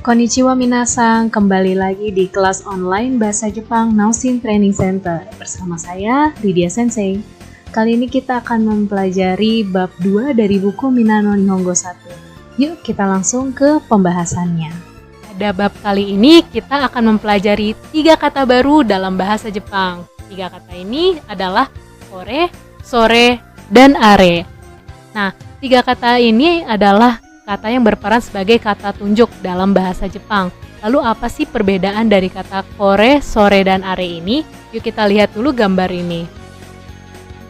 Konnichiwa minasan, kembali lagi di kelas online Bahasa Jepang Naosin Training Center bersama saya, Lydia Sensei. Kali ini kita akan mempelajari bab 2 dari buku Minano Nihongo 1. Yuk kita langsung ke pembahasannya. Pada bab kali ini kita akan mempelajari 3 kata baru dalam bahasa Jepang. 3 kata ini adalah kore, sore, dan are. Nah, 3 kata ini adalah kata yang berperan sebagai kata tunjuk dalam bahasa Jepang. Lalu apa sih perbedaan dari kata kore, sore, dan are ini? Yuk kita lihat dulu gambar ini.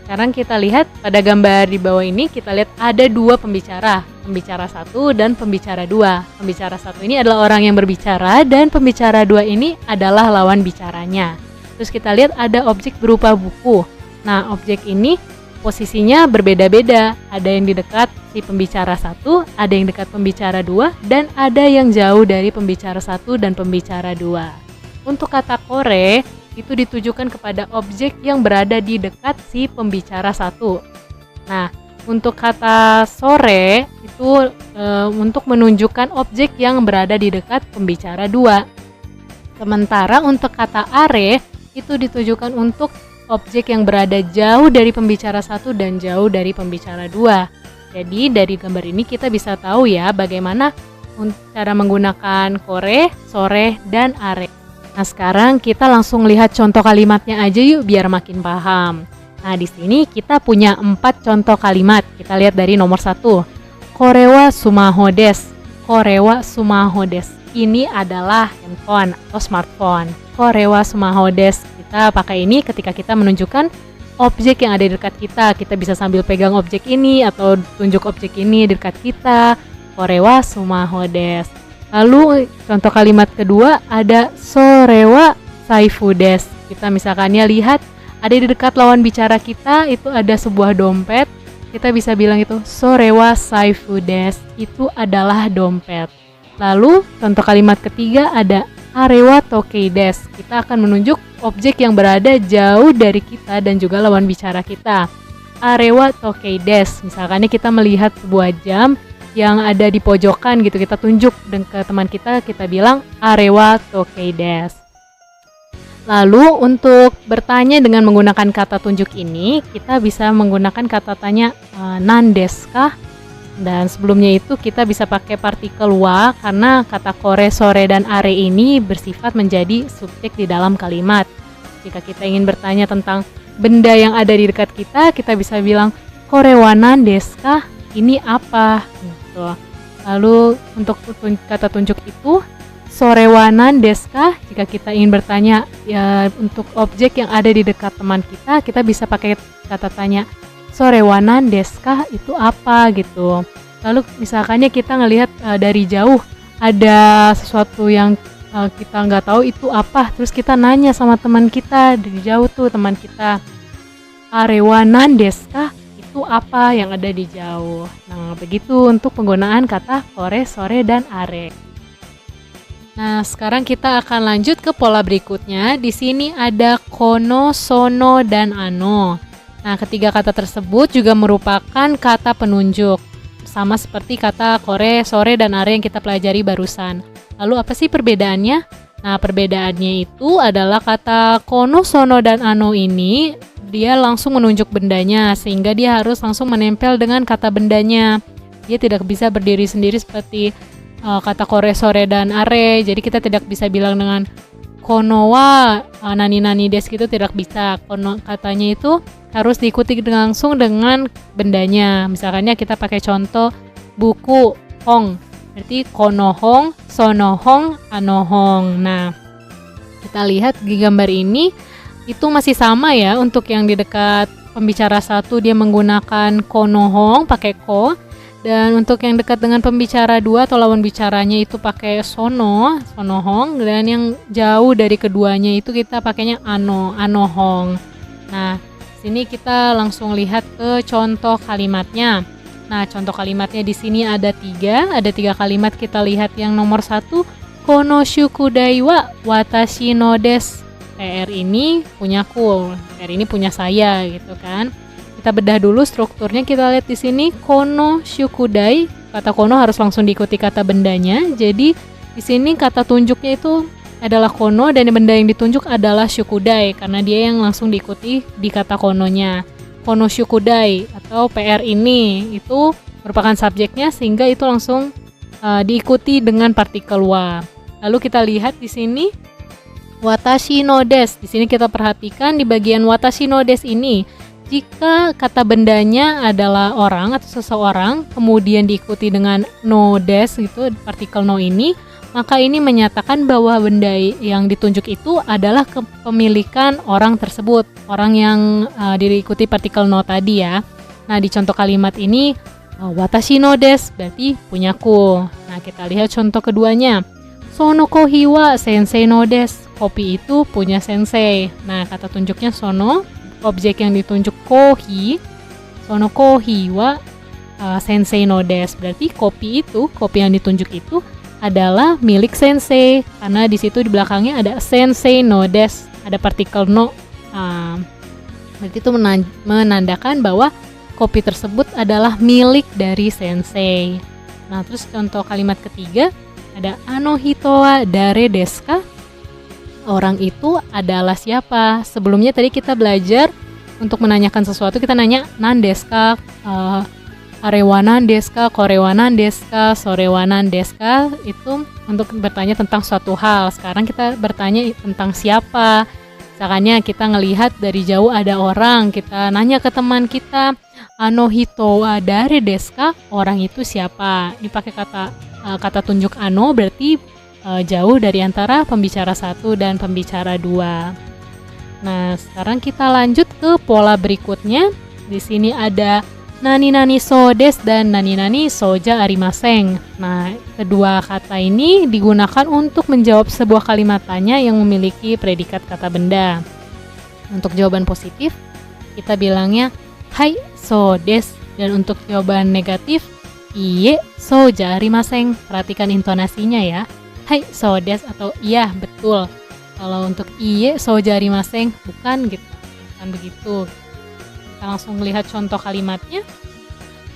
Sekarang kita lihat pada gambar di bawah ini, kita lihat ada 2 pembicara. Pembicara 1 dan pembicara 2. Pembicara 1 ini adalah orang yang berbicara dan pembicara 2 ini adalah lawan bicaranya. Terus kita lihat ada objek berupa buku. Nah, objek ini posisinya berbeda-beda, ada yang di dekat si pembicara 1, ada yang dekat pembicara 2, dan ada yang jauh dari pembicara 1 dan pembicara 2. Untuk kata kore, itu ditujukan kepada objek yang berada di dekat si pembicara 1. Nah, untuk kata sore, itu untuk menunjukkan objek yang berada di dekat pembicara 2. Sementara untuk kata are, itu ditujukan untuk objek yang berada jauh dari pembicara 1 dan jauh dari pembicara 2. Jadi dari gambar ini kita bisa tahu ya bagaimana cara menggunakan kore, sore, dan are. Nah, sekarang kita langsung lihat contoh kalimatnya aja yuk biar makin paham. Nah, di sini kita punya 4 contoh kalimat. Kita lihat dari nomor 1. Kore wa sumaho desu. Kore wa sumaho desu. Ini adalah handphone atau smartphone. Kore wa sumaho desu. Kita pakai ini ketika kita menunjukkan objek yang ada di dekat kita. Kita bisa sambil pegang objek ini atau tunjuk objek ini di dekat kita. Kore wa sumaho desu. Lalu contoh kalimat kedua ada sore wa saifu desu. Kita misalkannya lihat ada di dekat lawan bicara kita itu ada sebuah dompet. Kita bisa bilang itu sore wa saifu desu. Itu adalah dompet. Lalu contoh kalimat ketiga ada are wa tokei desu. Kita akan menunjuk objek yang berada jauh dari kita dan juga lawan bicara kita. Are wa tokei desu. Misalkan kita melihat sebuah jam yang ada di pojokan gitu, kita tunjuk ke teman kita, kita bilang are wa tokei desu. Lalu untuk bertanya dengan menggunakan kata tunjuk ini, kita bisa menggunakan kata tanya nan desu ka? Dan sebelumnya itu kita bisa pakai partikel wa karena kata kore, sore, dan are ini bersifat menjadi subjek di dalam kalimat. Jika kita ingin bertanya tentang benda yang ada di dekat kita, kita bisa bilang kore wa nan desu ka? Ini apa? Gitu. Lalu untuk kata tunjuk itu sore wa nan desu ka? Jika kita ingin bertanya ya untuk objek yang ada di dekat teman kita, kita bisa pakai kata tanya sore wa nan desu ka? Itu apa gitu. Lalu misalkannya kita ngelihat dari jauh ada sesuatu yang kita nggak tahu itu apa, terus kita nanya sama teman kita dari jauh tuh, teman kita are wa nan desu ka? Itu apa yang ada di jauh. Nah, begitu untuk penggunaan kata kore, sore, dan are. Nah, sekarang kita akan lanjut ke pola berikutnya. Di sini ada kono, sono, dan ano. Nah, ketiga kata tersebut juga merupakan kata penunjuk. Sama seperti kata kore, sore, dan are yang kita pelajari barusan. Lalu apa sih perbedaannya? Nah, perbedaannya itu adalah kata kono, sono, dan ano ini dia langsung menunjuk bendanya, sehingga dia harus langsung menempel dengan kata bendanya. Dia tidak bisa berdiri sendiri seperti kata kore, sore, dan are. Jadi kita tidak bisa bilang dengan kono wa nani desu gitu, tidak bisa. Kono katanya itu harus diikuti langsung dengan bendanya. Misalkannya kita pakai contoh buku hong. Berarti konohong, sonohong, anohong. Nah, kita lihat di gambar ini itu masih sama ya. Untuk yang di dekat pembicara 1 dia menggunakan konohong pakai ko, dan untuk yang dekat dengan pembicara 2 atau lawan bicaranya itu pakai sonohong, dan yang jauh dari keduanya itu kita pakainya anohong. Nah, sini kita langsung lihat ke contoh kalimatnya. Nah, contoh kalimatnya di sini ada 3 kalimat. Kita lihat yang nomor 1, kono shukudai wa watashi no desu. PR ini punyaku, PR ini punya saya gitu kan. Kita bedah dulu strukturnya. Kita lihat di sini kono shukudai. Kata kono harus langsung diikuti kata bendanya. Jadi di sini kata tunjuknya itu adalah kono dan benda yang ditunjuk adalah shukudai karena dia yang langsung diikuti di kata kononya. Kono shukudai atau PR ini itu merupakan subjeknya sehingga itu langsung diikuti dengan partikel wa. Lalu kita lihat di sini watashi no desu. Di sini kita perhatikan di bagian watashi no desu ini, jika kata bendanya adalah orang atau seseorang, kemudian diikuti dengan no desu gitu, partikel no ini, maka ini menyatakan bahwa benda yang ditunjuk itu adalah kepemilikan orang tersebut, orang yang diikuti partikel no tadi ya. Nah, di contoh kalimat ini watashi no desu berarti punyaku. Nah, kita lihat contoh keduanya. Sono kohi wa sensei no desu. Kopi itu punya sensei. Nah, kata tunjuknya sono, objek yang ditunjuk kohi, sono kohi wa sensei no desu. Berarti kopi yang ditunjuk itu adalah milik sensei karena di situ di belakangnya ada sensei no desu, ada partikel no. Berarti itu menandakan bahwa kopi tersebut adalah milik dari sensei. Nah, terus contoh kalimat ketiga ada ano hito wa dare desu ka? Orang itu adalah siapa? Sebelumnya tadi kita belajar untuk menanyakan sesuatu kita nanya nan desu ka, arewanan desu ka, korewanan desu ka, sorewanan desu ka, itu untuk bertanya tentang suatu hal. Sekarang kita bertanya tentang siapa. Misalnya kita ngelihat dari jauh ada orang, kita nanya ke teman kita, ano hito wa dare desu ka? Orang itu siapa? Ini pakai kata tunjuk ano, berarti jauh dari antara pembicara 1 dan pembicara 2. Nah, sekarang kita lanjut ke pola berikutnya. Di sini ada nani-nani so desu dan nani-nani soja arimaseng. Nah, kedua kata ini digunakan untuk menjawab sebuah kalimat tanya yang memiliki predikat kata benda. Untuk jawaban positif, kita bilangnya hai so desu, dan untuk jawaban negatif iye soja arimaseng. Perhatikan intonasinya ya. Hai so desu atau iya betul. Kalau untuk iye soja arimaseng bukan gitu. Bukan begitu. Kita langsung lihat contoh kalimatnya.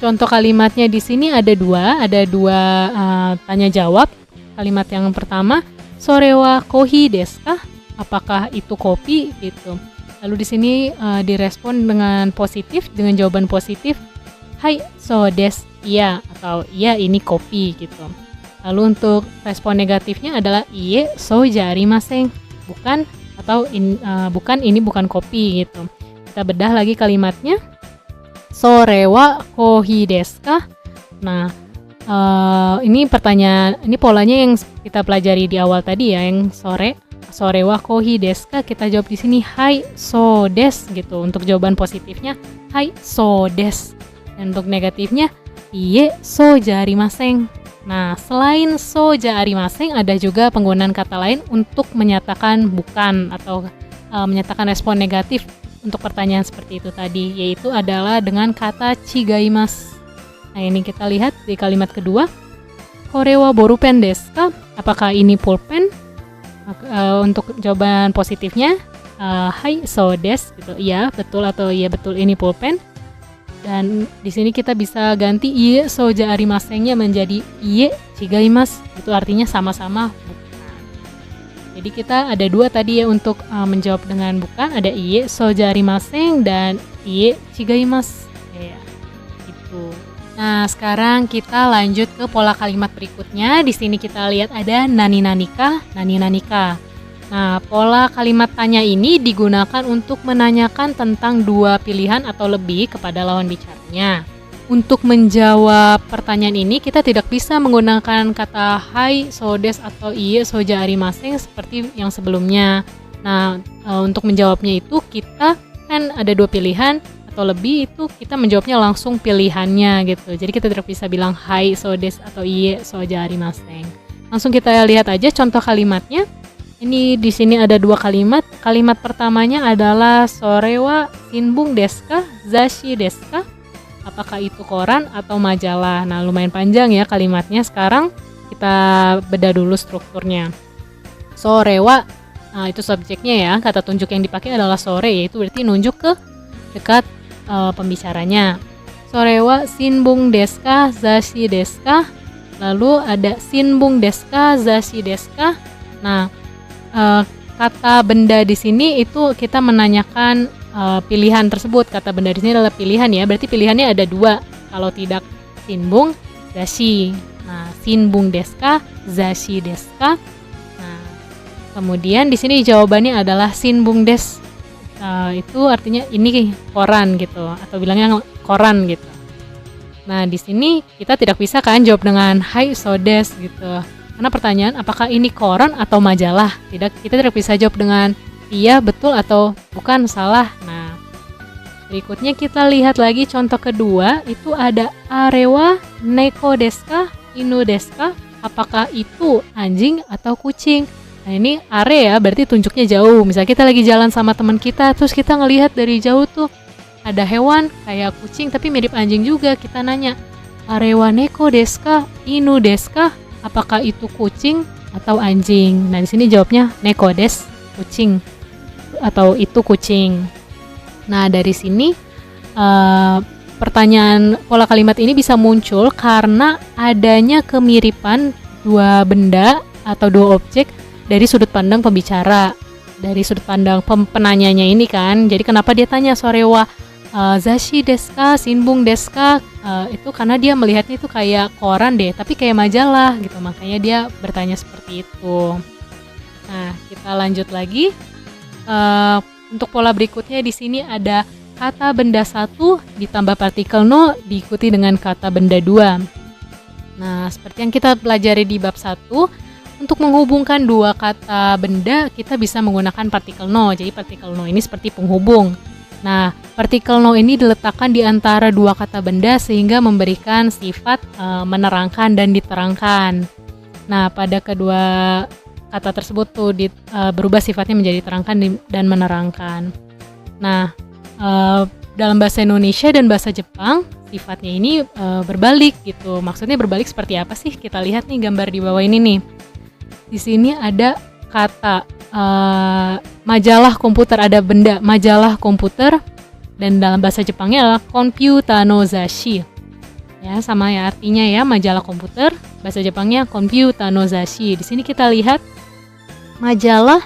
Contoh kalimatnya di sini ada dua tanya jawab. Kalimat yang pertama, sore wa kohi desu ka? Apakah itu kopi gitu. Lalu di sini direspon dengan positif, dengan jawaban positif. Hai so desu, iya atau iya ini kopi gitu. Lalu untuk respon negatifnya adalah iye soja arimaseng, bukan atau bukan, ini bukan kopi gitu. Kita bedah lagi kalimatnya. Sore wa kohi desu ka? Nah, ini pertanyaan, ini polanya yang kita pelajari di awal tadi ya, yang sore wa kohi desu ka? Kita jawab di sini hai so desu gitu. Untuk jawaban positifnya hai so desu. Dan untuk negatifnya iye soja arimaseng. Nah, selain soja arimaseng ada juga penggunaan kata lain untuk menyatakan bukan atau menyatakan respon negatif untuk pertanyaan seperti itu tadi, yaitu adalah dengan kata chigaimasu. Nah, ini kita lihat di kalimat kedua. Kore wa borupen desu ka? Apakah ini pulpen? Untuk jawaban positifnya hai so desu gitu. Iya, betul atau iya betul ini pulpen. Dan di sini kita bisa ganti iye soja arimasengnya menjadi iye chigaimasu. Itu artinya sama-sama bukan. Jadi kita ada dua tadi ya untuk menjawab dengan bukan. Ada iye soja arimaseng dan iye chigaimasu. Ya, gitu. Nah, sekarang kita lanjut ke pola kalimat berikutnya. Di sini kita lihat ada nani-nani ka, nani-nani ka. Nah, pola kalimat tanya ini digunakan untuk menanyakan tentang dua pilihan atau lebih kepada lawan bicaranya. untuk menjawab pertanyaan ini kita tidak bisa menggunakan kata hai, so des atau iye, so ja arimasen seperti yang sebelumnya. Nah, untuk menjawabnya itu kita kan ada 2 pilihan atau lebih, itu kita menjawabnya langsung pilihannya gitu. Jadi kita tidak bisa bilang hai, so des atau iye, so ja arimasen. Langsung kita lihat aja contoh kalimatnya. Ini di sini ada 2 kalimat. Kalimat pertamanya adalah sore wa shinbun desu ka, zashi desu ka? Apakah itu koran atau majalah? Nah, lumayan panjang ya kalimatnya. Sekarang kita bedah dulu strukturnya. Sore wa, nah itu subjeknya ya. Kata tunjuk yang dipakai adalah sore, yaitu berarti nunjuk ke dekat pembicaranya. Sore wa shinbun desu ka, zashi desu ka? Lalu ada shinbun desu ka, zashi desu ka? Nah, kata benda di sini itu kita menanyakan pilihan tersebut. Kata benda di sini adalah pilihan ya. Berarti pilihannya ada 2. Kalau tidak shinbun, zashi. Nah, shinbun desu ka, zashi desu ka? Nah, kemudian di sini jawabannya adalah shinbun desu. Itu artinya ini koran gitu, atau bilangnya koran gitu. Nah, di sini kita tidak bisa kan jawab dengan hai, so des gitu. Karena pertanyaan apakah ini koran atau majalah? Kita tidak bisa jawab dengan iya, betul atau bukan, salah. Nah, berikutnya kita lihat lagi contoh kedua. Itu ada arewa neko desu ka, inu desu ka? Apakah itu anjing atau kucing? Nah, ini are ya, berarti tunjuknya jauh. Misalnya kita lagi jalan sama teman kita, terus kita ngelihat dari jauh tuh ada hewan kayak kucing tapi mirip anjing juga. Kita nanya, arewa neko desu ka, inu desu ka? Apakah itu kucing atau anjing? Nah, di sini jawabnya neko desu, kucing. Atau itu kucing. Nah, dari sini pertanyaan pola kalimat ini bisa muncul karena adanya kemiripan 2 benda atau 2 objek dari sudut pandang pembicara, dari sudut pandang penanyanya ini kan. Jadi kenapa dia tanya sore wa zashi desu ka, shinbun desu ka? Itu karena dia melihatnya itu kayak koran deh, tapi kayak majalah gitu. Makanya dia bertanya seperti itu. Nah, kita lanjut lagi. Untuk pola berikutnya di sini ada kata benda 1 ditambah partikel no diikuti dengan kata benda 2. Nah, seperti yang kita pelajari di bab 1, untuk menghubungkan 2 kata benda kita bisa menggunakan partikel no. Jadi partikel no ini seperti penghubung. Nah, partikel no ini diletakkan di antara 2 kata benda sehingga memberikan sifat menerangkan dan diterangkan. Nah, pada kedua kata tersebut tuh berubah sifatnya menjadi terangkan dan menerangkan. Nah, dalam bahasa Indonesia dan bahasa Jepang sifatnya ini berbalik gitu. Maksudnya berbalik seperti apa sih? Kita lihat nih gambar di bawah ini nih. Di sini ada kata majalah komputer, ada benda majalah komputer, dan dalam bahasa Jepangnya adalah komputa no zashi. Ya, sama ya artinya ya, majalah komputer, bahasa Jepangnya komputa no zashi. Di sini kita lihat majalah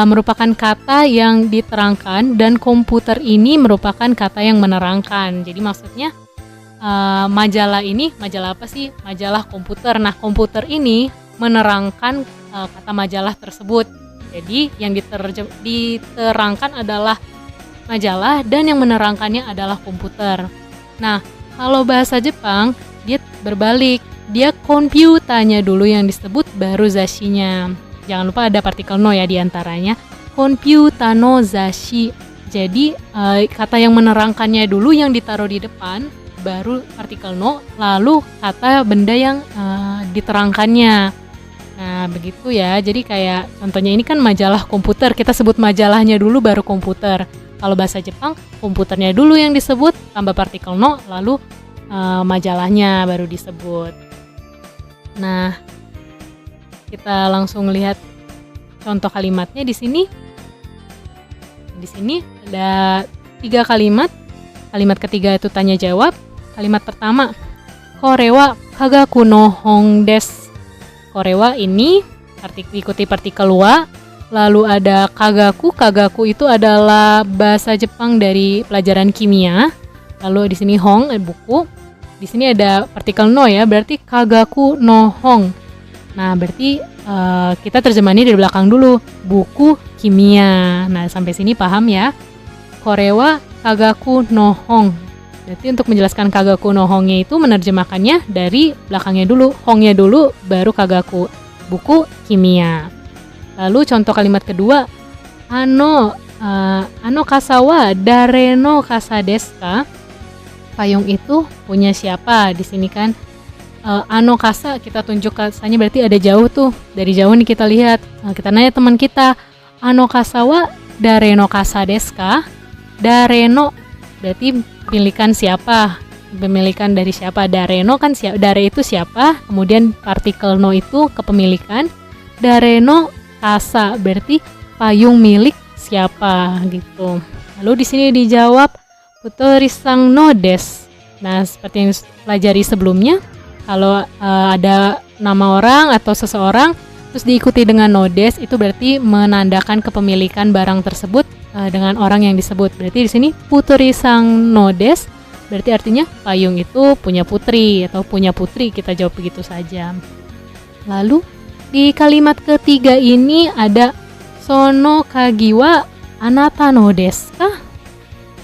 merupakan kata yang diterangkan dan komputer ini merupakan kata yang menerangkan. Jadi maksudnya majalah ini, majalah apa sih? Majalah komputer. Nah, komputer ini menerangkan kata majalah tersebut. Jadi yang diterangkan adalah majalah dan yang menerangkannya adalah komputer. Nah, kalau bahasa Jepang dia berbalik. Dia komputanya dulu yang disebut baru zashinya. Jangan lupa ada partikel no ya diantaranya. Komputa no zashi. Jadi kata yang menerangkannya dulu yang ditaruh di depan, baru partikel no, lalu kata benda yang diterangkannya. Nah, begitu ya. Jadi kayak contohnya ini kan majalah komputer, kita sebut majalahnya dulu baru komputer. Kalau bahasa Jepang, komputernya dulu yang disebut, tambah partikel no, lalu majalahnya baru disebut. Nah, kita langsung lihat contoh kalimatnya di sini. Di sini ada 3 kalimat. Kalimat ketiga itu tanya jawab. Kalimat pertama, korewa kagaku no hong desu. Korewa ini diikuti partikel wa. Lalu ada kagaku. Kagaku itu adalah bahasa Jepang dari pelajaran kimia. Lalu di sini hong buku. Di sini ada partikel no ya, berarti kagaku no hong. Nah, berarti kita terjemahannya dari belakang dulu, buku kimia. Nah, sampai sini paham ya? Korewa kagaku no hong. Berarti untuk menjelaskan kagaku no honge itu menerjemahkannya dari belakangnya dulu, hongnya dulu, baru kagaku, buku kimia. Lalu contoh kalimat kedua, ano kasawa dare no kasa desu ka? Payung itu punya siapa? Di sini kan ano kasa, kita tunjuk kasanya berarti ada jauh tuh. Dari jauh nih kita lihat. Kita nanya teman kita, ano kasawa dare no kasa desu ka? Dare no berarti pemilikan siapa? Pemilikan dari siapa? Dare no kan dare itu siapa? Kemudian partikel no itu kepemilikan. Dare no kasa berarti payung milik siapa gitu. Lalu di sini dijawab futori-san no desu. Nah, seperti yang pelajari sebelumnya, kalau ada nama orang atau seseorang terus diikuti dengan no desu, itu berarti menandakan kepemilikan barang tersebut dengan orang yang disebut. Berarti di sini futori-san no desu berarti artinya payung itu punya putri atau punya putri, kita jawab begitu saja. Lalu di kalimat ketiga ini ada sono kagi wa anata no desu ka?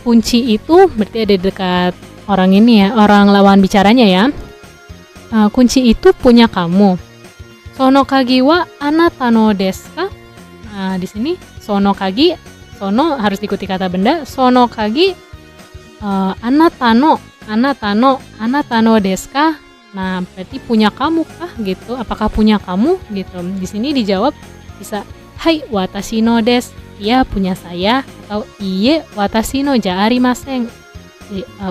Kunci itu berarti ada dekat orang ini ya, orang lawan bicaranya ya. Kunci itu punya kamu. Sono kagi wa anata no desu ka? Nah, di sini sono kagi, sono harus diikuti kata benda, sono kagi anata no desu ka? Nah, berarti punya kamu kah gitu? Apakah punya kamu gitu? Di sini dijawab bisa hai watashi no desu. Iya, punya saya, atau iye watashi no ja arimasen.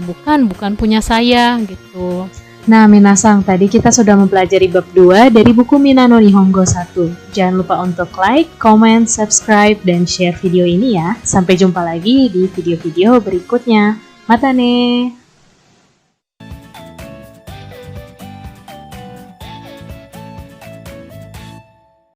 Bukan punya saya gitu. Nah, minasang, tadi kita sudah mempelajari bab 2 dari buku Minano Nihongo 1. Jangan lupa untuk like, comment, subscribe, dan share video ini ya. Sampai jumpa lagi di video-video berikutnya. Mata ne!